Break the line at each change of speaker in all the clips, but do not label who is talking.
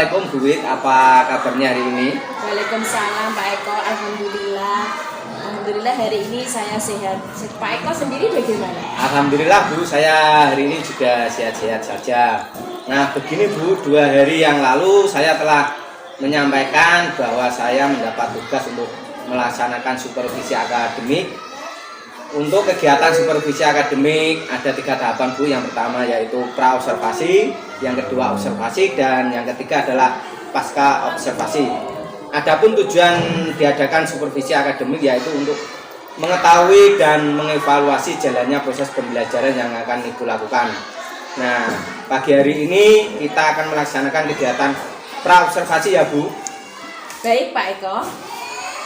Assalamualaikum Bu Wit, apa kabarnya hari ini?
Waalaikumsalam Pak Eko, Alhamdulillah. Alhamdulillah hari ini saya sehat. Pak Eko sendiri bagaimana?
Alhamdulillah Bu, saya hari ini juga sehat-sehat saja. Nah begini Bu, 2 hari yang lalu saya telah menyampaikan bahwa saya mendapat tugas untuk melaksanakan supervisi akademik. Untuk kegiatan supervisi akademik ada 3 tahapan Bu. Yang pertama yaitu pra-observasi, yang kedua observasi, dan yang ketiga adalah pasca observasi. Adapun tujuan diadakan supervisi akademik yaitu untuk mengetahui dan mengevaluasi jalannya proses pembelajaran yang akan Ibu lakukan. Nah, pagi hari ini kita akan melaksanakan kegiatan pra-observasi ya Bu.
Baik Pak Eko.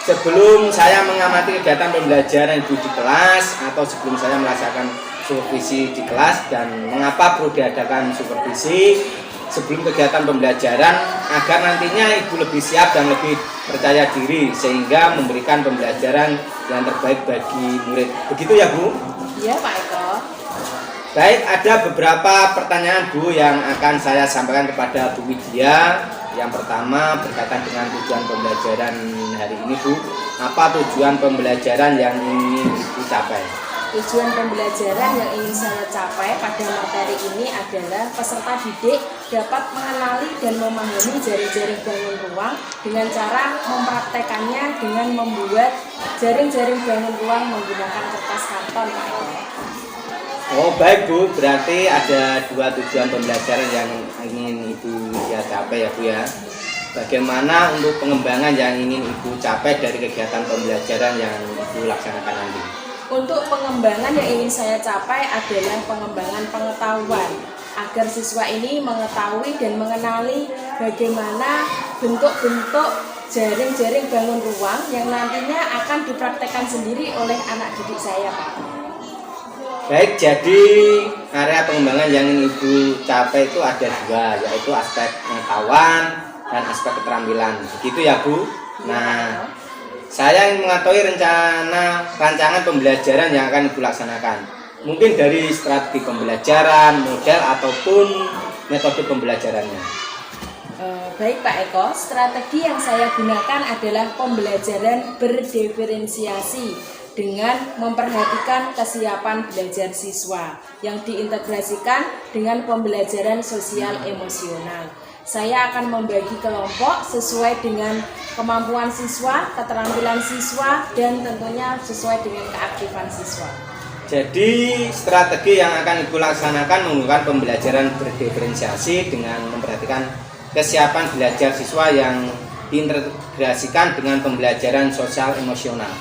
Sebelum saya mengamati kegiatan pembelajaran Ibu di kelas atau sebelum saya melaksanakan supervisi di kelas dan mengapa perlu diadakan supervisi sebelum kegiatan pembelajaran agar nantinya Ibu lebih siap dan lebih percaya diri sehingga memberikan pembelajaran yang terbaik bagi murid. Begitu ya Bu?
Iya Pak Eko.
Baik, ada beberapa pertanyaan Bu yang akan saya sampaikan kepada Bu Widya. Yang pertama berkaitan dengan tujuan pembelajaran hari ini Bu. Apa tujuan pembelajaran yang ingin Ibu capai?
Tujuan pembelajaran yang ingin saya capai pada materi ini adalah peserta didik dapat mengenali dan memahami jaring-jaring bangun ruang dengan cara mempraktekannya dengan membuat jaring-jaring bangun ruang menggunakan kertas karton Pak Eko.
Oh baik Bu, berarti ada 2 tujuan pembelajaran yang ingin Ibu ya capai ya Bu ya. Bagaimana untuk pengembangan yang ingin Ibu capai dari kegiatan pembelajaran yang Ibu laksanakan nanti?
Untuk pengembangan yang ingin saya capai adalah pengembangan pengetahuan agar siswa ini mengetahui dan mengenali bagaimana bentuk-bentuk jaring-jaring bangun ruang yang nantinya akan dipraktekkan sendiri oleh anak didik saya Pak.
Baik, jadi area pengembangan yang ingin Ibu capai itu ada 2, yaitu aspek pengetahuan dan aspek keterampilan. Begitu ya Bu? Nah, saya ingin mengetahui rancangan pembelajaran yang akan Ibu laksanakan. Mungkin dari strategi pembelajaran, model, ataupun metode pembelajarannya.
Baik Pak Eko, strategi yang saya gunakan adalah pembelajaran berdiferensiasi dengan memperhatikan kesiapan belajar siswa yang diintegrasikan dengan pembelajaran sosial emosional. Saya akan membagi kelompok sesuai dengan kemampuan siswa, keterampilan siswa, dan tentunya sesuai dengan keaktifan siswa.
Jadi strategi yang akan Ibu laksanakan menggunakan pembelajaran berdiferensiasi dengan memperhatikan kesiapan belajar siswa yang diintegrasikan dengan pembelajaran sosial emosional.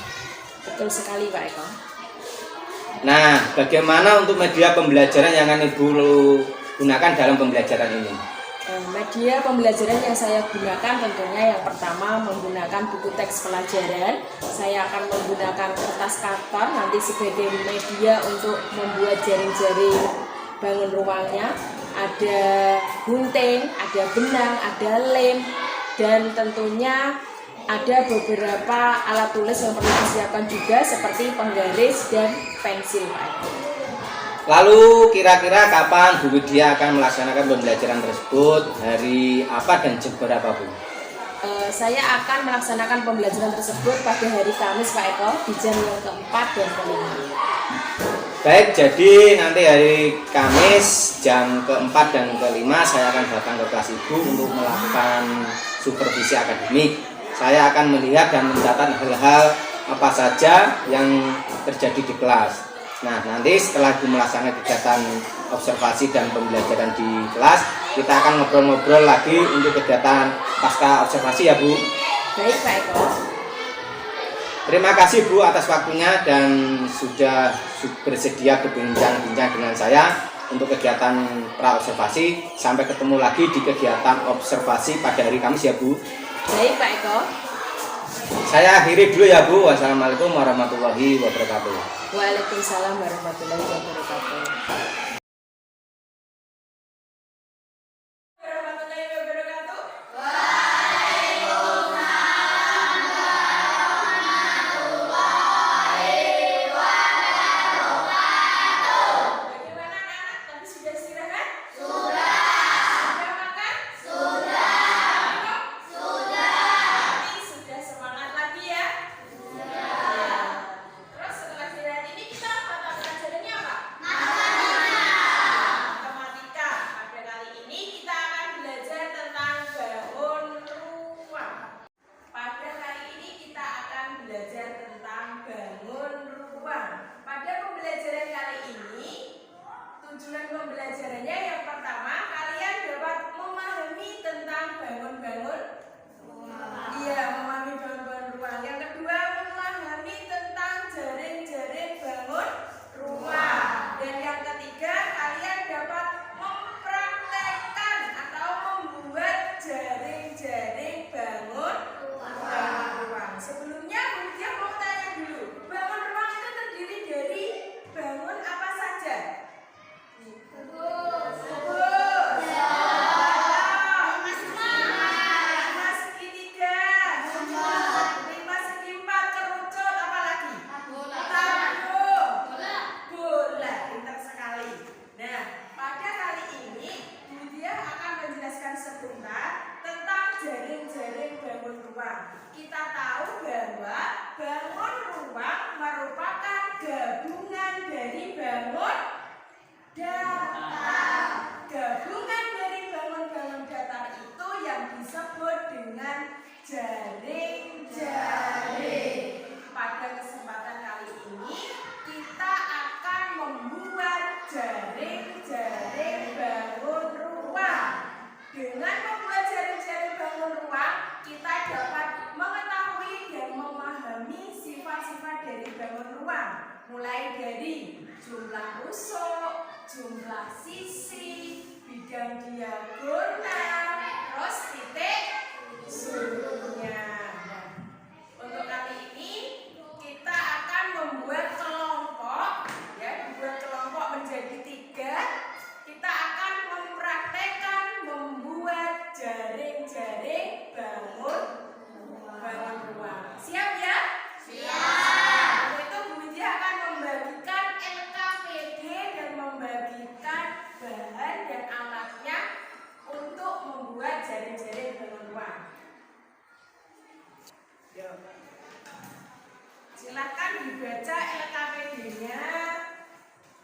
Betul sekali Pak Eko.
Nah, bagaimana untuk media pembelajaran yang akan Ibu gunakan dalam pembelajaran ini?
Media pembelajaran yang saya gunakan tentunya yang pertama menggunakan buku teks pelajaran. Saya akan menggunakan kertas karton nanti sebagai media untuk membuat jaring-jaring bangun ruangnya. Ada gunting, ada benang, ada lem, dan tentunya ada beberapa alat tulis yang perlu disiapkan juga seperti penggaris dan pensil Pak Eko.
Lalu kira-kira kapan Bu Widya akan melaksanakan pembelajaran tersebut? Hari apa dan jam berapa Bu?
Saya akan melaksanakan pembelajaran tersebut pada hari Kamis Pak Eko di jam yang keempat dan kelima.
Baik, jadi nanti hari Kamis jam keempat dan kelima saya akan datang ke kelas Ibu untuk melakukan supervisi akademik. Saya akan melihat dan mencatat hal-hal apa saja yang terjadi di kelas. Nah, nanti setelah Ibu melaksanakan kegiatan observasi dan pembelajaran di kelas, kita akan ngobrol-ngobrol lagi untuk kegiatan pasca observasi ya Bu.
Baik Pak Eko.
Terima kasih Bu atas waktunya dan sudah bersedia berbincang-bincang dengan saya untuk kegiatan pra-observasi. Sampai ketemu lagi di kegiatan observasi pada hari Kamis ya Bu.
Baik Pak Eko.
Saya akhiri dulu ya Bu. Wassalamualaikum warahmatullahi wabarakatuh.
Waalaikumsalam warahmatullahi wabarakatuh. mulai dari jumlah rusuk, jumlah sisi, bidang diagonal, terus titik suruhnya. Nah, untuk kali ini kita akan membuat kelompok, ya, membuat kelompok menjadi 3. Kita akan mempraktekkan membuat jaring-jaring bangun ruang. Siap ya? Siap. Untuk itu Bu Widya akan membagikan LKPD dan membagikan bahan dan alatnya untuk membuat jaring-jaring bangun ruang. Yuk. Silakan dibaca LKPD-nya.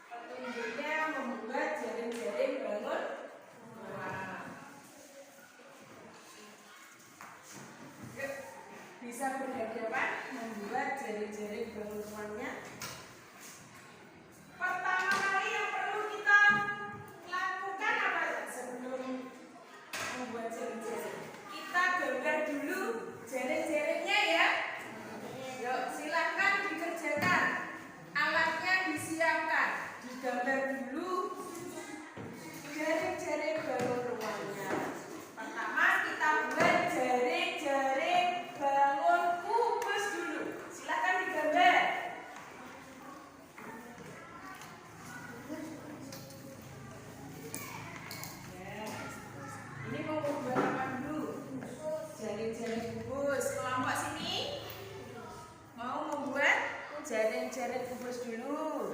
Petunjuknya membuat jaring-jaring bangun ruang. Yuk, bisa berhadapan membuat jaring-jaring bangun ruangnya. Pertama kali yang perlu kita lakukan apa sebelum membuat jaring-jaring? Kita gambar dulu jaring-jaringnya ya. Yuk, silakan dikerjakan. Alatnya disiapkan. Digambar dulu jaring-jaring bangun ruangnya. Pertama kita buat jaring-jaring bangun kubus dulu. Silakan digambar. Ya. Ini mau membuat apa dulu? Jaring-jaring kubus. Kelompok sini mau membuat jaring-jaring kubus dulu.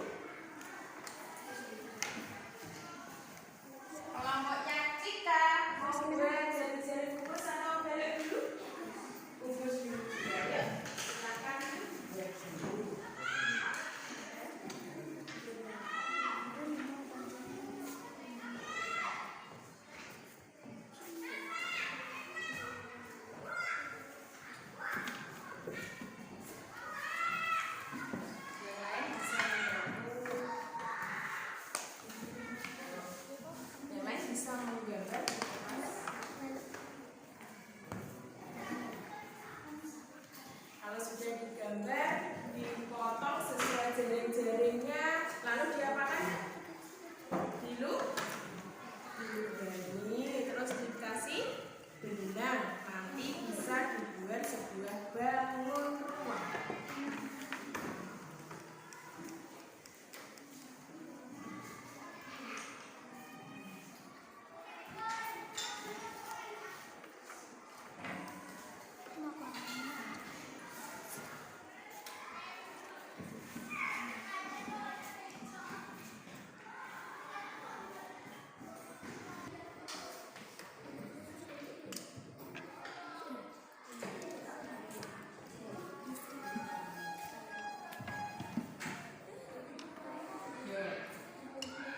Kelompoknya Cika mau membuat jaring-jaring kubus atau balik dulu? Kubus dulu. Ya, silakan buat dulu. Yang lain bisa membantu. Yang lain bisa menggambar. Kalau sudah digambar, dipotong sesuai jaring-jaringnya, lalu diapakan? Dilubani, terus dikasih benang. Nanti bisa dibuat sebuah bangun ruang.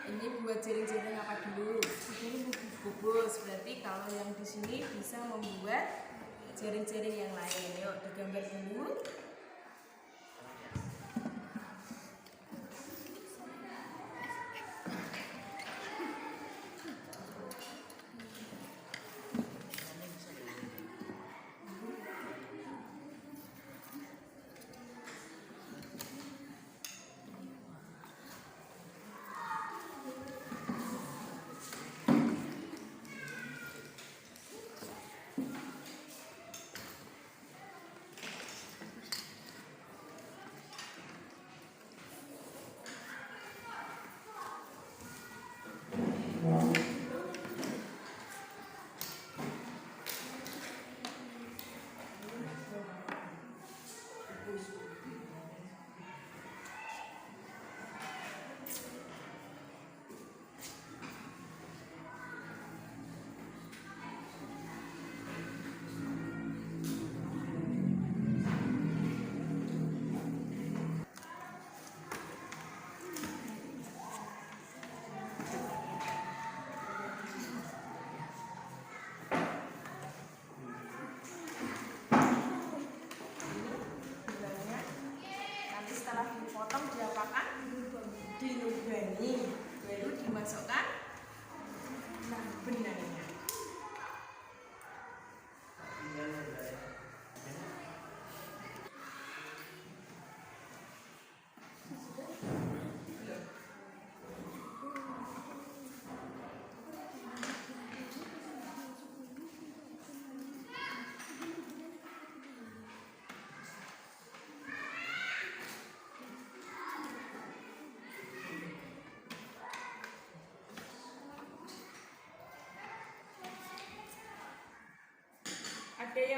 Ini buat jaring-jaring apa dulu? Ini kubus. Berarti kalau yang di sini bisa membuat jaring-jaring yang lain. Yuk digambar dulu.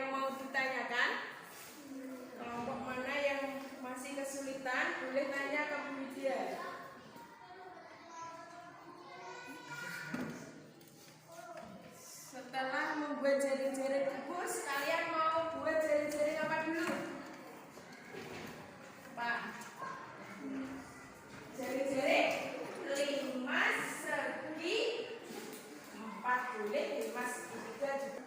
yang mau ditanyakan? Kelompok mana yang masih kesulitan? Boleh tanya ke Bu Widya. Setelah membuat jaring-jaring rebus, kalian mau buat jaring-jaring apa dulu? Pak, jaring-jaring 5 segi 4 boleh, 5 segi 3 juga.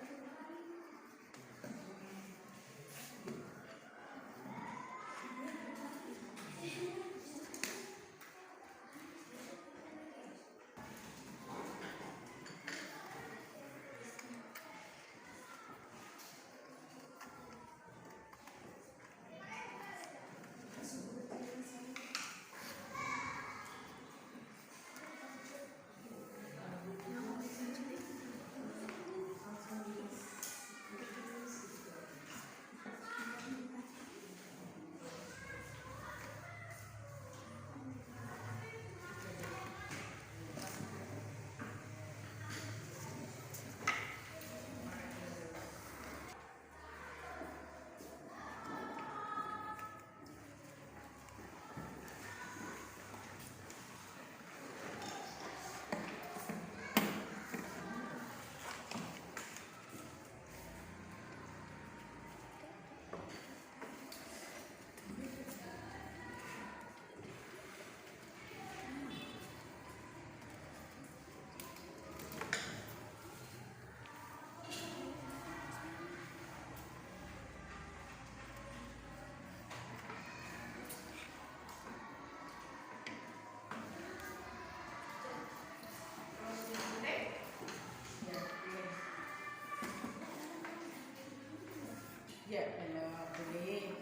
Ya, kalau boleh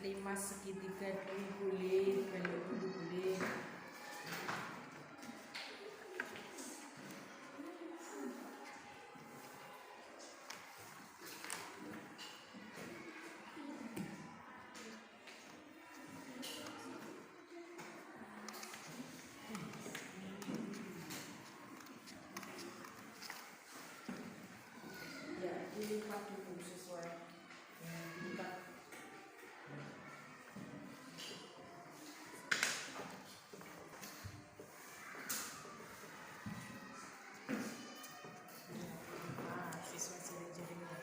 5 segitiga dulu boleh, balik dulu boleh. Ya, dilipat dulu sesuai yang dilipat. Siswa jaring-jaringnya.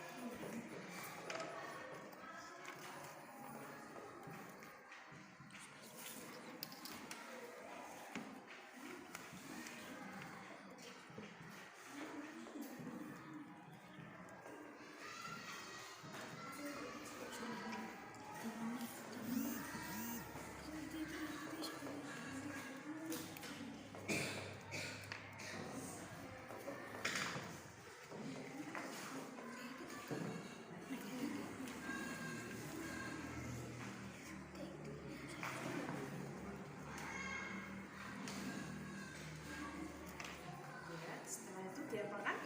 Setelah itu diapakan?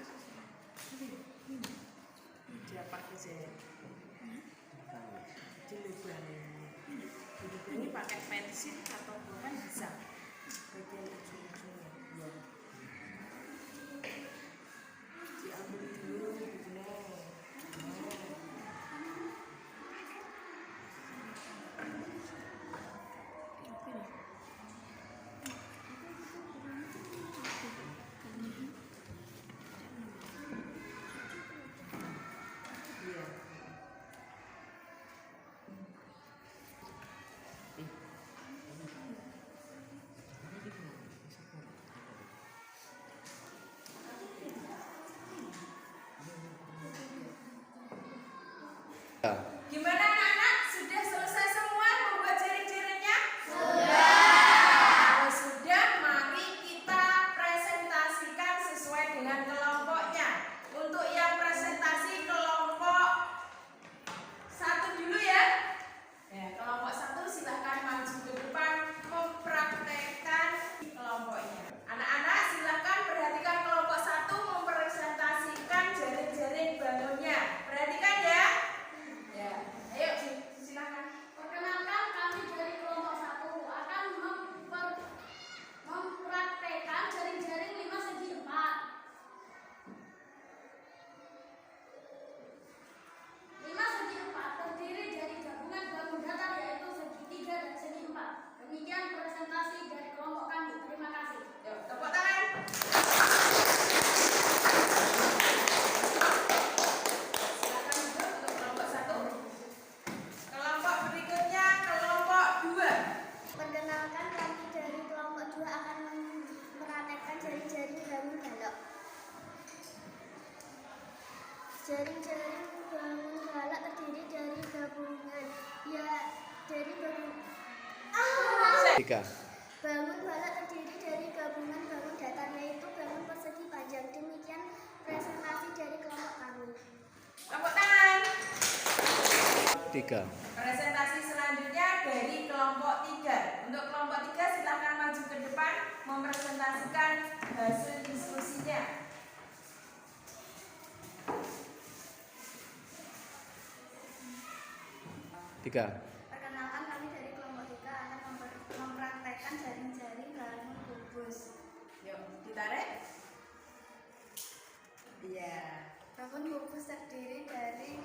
Diapakan saja. Dilubangi. Dilubangi pakai pensil atau bukan bisa. Bagian ujung-ujungnya. Ya. Diambil dulu begini. Gimana anak-anak? Sudah selesai semua membuat jaring-jaringnya? Kalau sudah, mari kita presentasikan sesuai dengan kelompoknya. Untuk yang presentasi kelompok 1 dulu ya. Kelompok 1 silahkan maju ke depan mempraktekkan kelompoknya. Anak-anak silahkan perhatikan kelompok 1 mempresentasikan jaring-jaring balonnya. Perhatikan ya. Ya, ayo
Tiga.
Bangun balak terdiri dari gabungan bangun datar, yaitu bangun persegi panjang. Demikian presentasi dari kelompok kami.
Tepuk tangan.
Tiga.
Presentasi selanjutnya dari kelompok 3. Untuk kelompok 3 silakan maju ke depan mempresentasikan hasil diskusinya.
Tiga.
Perkenalkan, kami dari kelompok 3 akan mempraktekkan jaring-jaring bangun kubus.
Yuk, ditarik. Iya.
Bangun kubus terdiri dari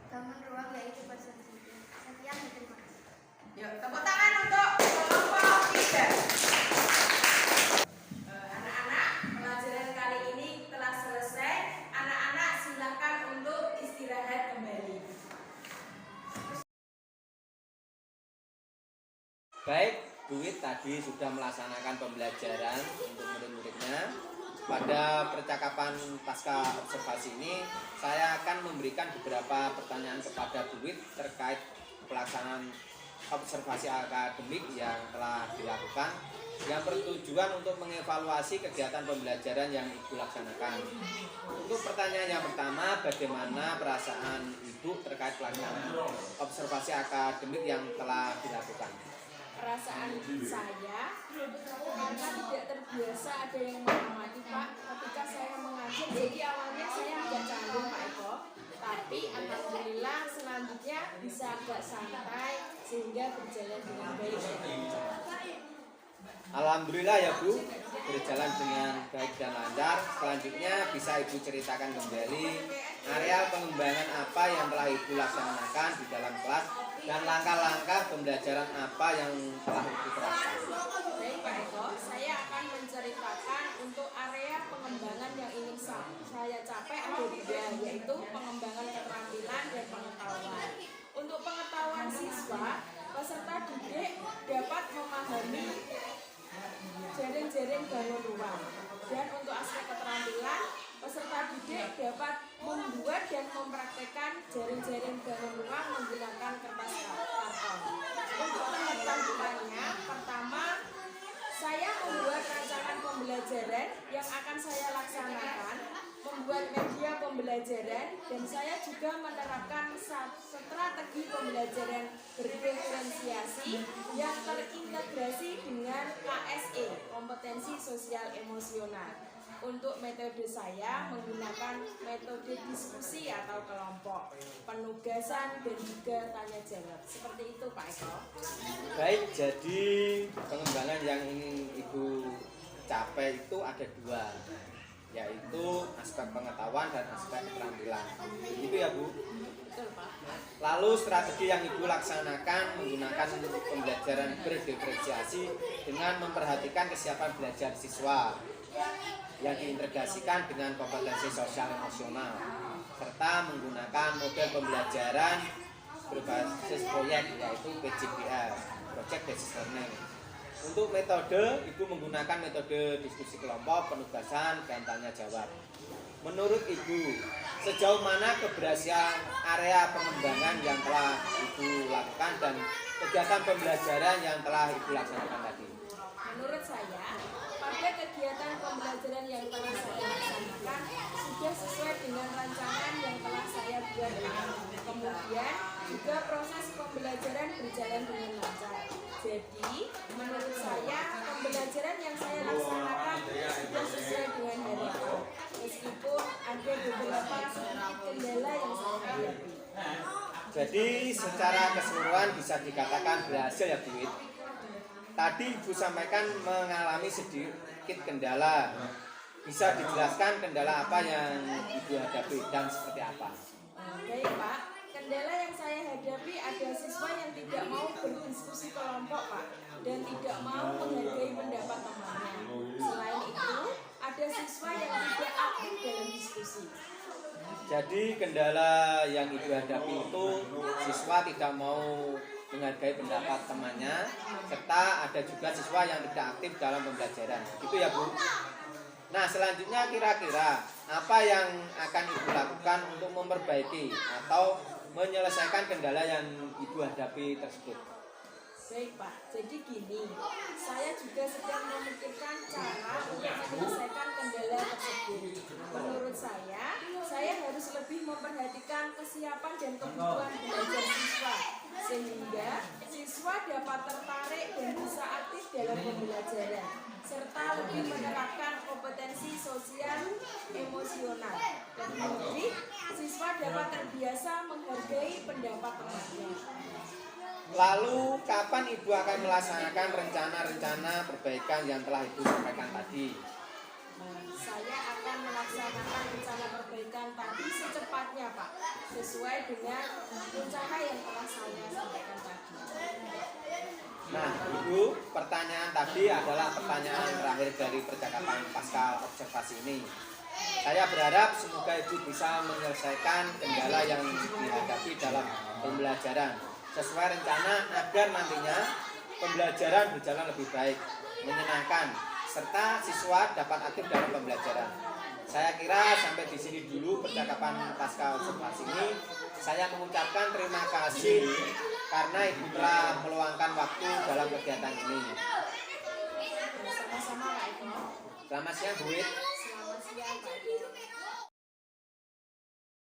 bangun ruang, yaitu persegi. Sekian, terima kasih.
Yuk, tepuk tangan untuk kelompok 3. Anak-anak, pelajaran kali ini telah selesai. Anak-anak silakan untuk istirahat kembali.
Baik, Bu Wit tadi sudah melaksanakan pembelajaran untuk murid-muridnya. Pada percakapan pasca observasi ini, saya akan memberikan beberapa pertanyaan kepada Bu Wit terkait pelaksanaan observasi akademik yang telah dilakukan, yang bertujuan untuk mengevaluasi kegiatan pembelajaran yang Ibu laksanakan. Untuk pertanyaan yang pertama, bagaimana perasaan Ibu terkait pelaksanaan observasi akademik yang telah dilakukan?
Perasaan saya karena tidak terbiasa ada yang mengamati, Pak, ketika saya mengajar. Jadi awalnya saya agak canggung, Pak Eko, tapi alhamdulillah selanjutnya bisa agak santai sehingga berjalan dengan baik.
Alhamdulillah ya Bu, berjalan dengan baik dan lancar. Selanjutnya bisa Ibu ceritakan kembali area pengembangan apa yang telah Ibu laksanakan di dalam kelas dan langkah-langkah pembelajaran apa yang telah Ibu terapkan.
Baik Pak Eko, saya akan menceritakan untuk area pengembangan yang ingin saya capai ada 2, yaitu pengembangan keterampilan dan pengetahuan. Untuk pengetahuan siswa, peserta didik dapat memahami jaring-jaring bangun ruang. Dan untuk aspek keterampilan, peserta didik dapat membuat dan mempraktekkan jaring-jaring bangun ruang menggunakan kertas karton. Untuk keterampilannya, pertama, saya membuat rancangan pembelajaran yang akan saya laksanakan, membuat media pembelajaran, dan saya juga menerapkan strategi pembelajaran berdiferensiasi yang terintegrasi dengan KSE, kompetensi sosial emosional. Untuk metode saya menggunakan metode diskusi atau kelompok, penugasan, dan juga tanya jawab. Seperti itu Pak Eko.
Baik, jadi pengembangan yang ingin Ibu capai itu ada 2, yaitu aspek pengetahuan dan aspek keterampilan. Itu ya Bu?
Betul Pak.
Lalu strategi yang Ibu laksanakan menggunakan pembelajaran berdiferensiasi dengan memperhatikan kesiapan belajar siswa yang diintegrasikan dengan kompetensi sosial emosional, serta menggunakan model pembelajaran berbasis proyek, yaitu PJBL, Project Based Learning. Untuk metode, Ibu menggunakan metode diskusi kelompok, penugasan, dan tanya jawab. Menurut Ibu, sejauh mana keberhasilan area pengembangan yang telah Ibu lakukan dan kegiatan pembelajaran yang telah Ibu laksanakan tadi?
Menurut saya, pada kegiatan pembelajaran yang telah saya laksanakan sudah sesuai dengan rancangan yang telah saya buat. Kemudian juga proses pembelajaran berjalan dengan lancar. Jadi, menurut saya pembelajaran yang saya laksanakan sudah sesuai dengan harapan. Meskipun ada beberapa sedikit kendala yang saya hadapi.
Jadi secara keseluruhan bisa dikatakan berhasil ya Bu Wit. Tadi Ibu sampaikan mengalami sedikit kendala. Bisa dijelaskan kendala apa yang Ibu hadapi dan seperti apa?
Baik Pak, kendala yang saya hadapi ada siswa yang tidak mau berdiskusi kelompok Pak, dan tidak mau menghargai pendapat temannya. Selain itu, ada siswa yang tidak aktif dalam diskusi.
Jadi kendala yang Ibu hadapi itu siswa tidak mau menghargai pendapat temannya, serta ada juga siswa yang tidak aktif dalam pembelajaran. Gitu ya Bu? Nah selanjutnya kira-kira apa yang akan Ibu lakukan untuk memperbaiki atau menyelesaikan kendala yang Ibu hadapi tersebut?
Baik Pak, jadi gini, saya juga sedang memikirkan cara untuk menyelesaikan kendala tersebut. Menurut saya harus lebih memperhatikan kesiapan dan kebutuhan belajar siswa, sehingga siswa dapat tertarik dan bisa aktif dalam pembelajaran, serta lebih menerapkan kompetensi sosial emosional. Lebih, siswa dapat terbiasa menghargai pendapat temannya.
Lalu kapan Ibu akan melaksanakan rencana-rencana perbaikan yang telah Ibu sampaikan tadi?
Saya akan melaksanakan rencana perbaikan tadi secepatnya Pak, sesuai dengan rencana yang telah saya sampaikan tadi.
Nah, Ibu, pertanyaan tadi adalah pertanyaan terakhir dari percakapan pasca observasi ini. Saya berharap semoga Ibu bisa menyelesaikan kendala yang dihadapi dalam pembelajaran sesuai rencana agar nantinya pembelajaran berjalan lebih baik, menyenangkan, serta siswa dapat aktif dalam pembelajaran. Saya kira sampai di sini dulu percakapan pasca observasi ini. Saya mengucapkan terima kasih karena Ibu telah meluangkan waktu dalam kegiatan ini.
Sama-sama Pak Eko.
Selamat siang, Bu Wit.
Selamat siang Pak Eko.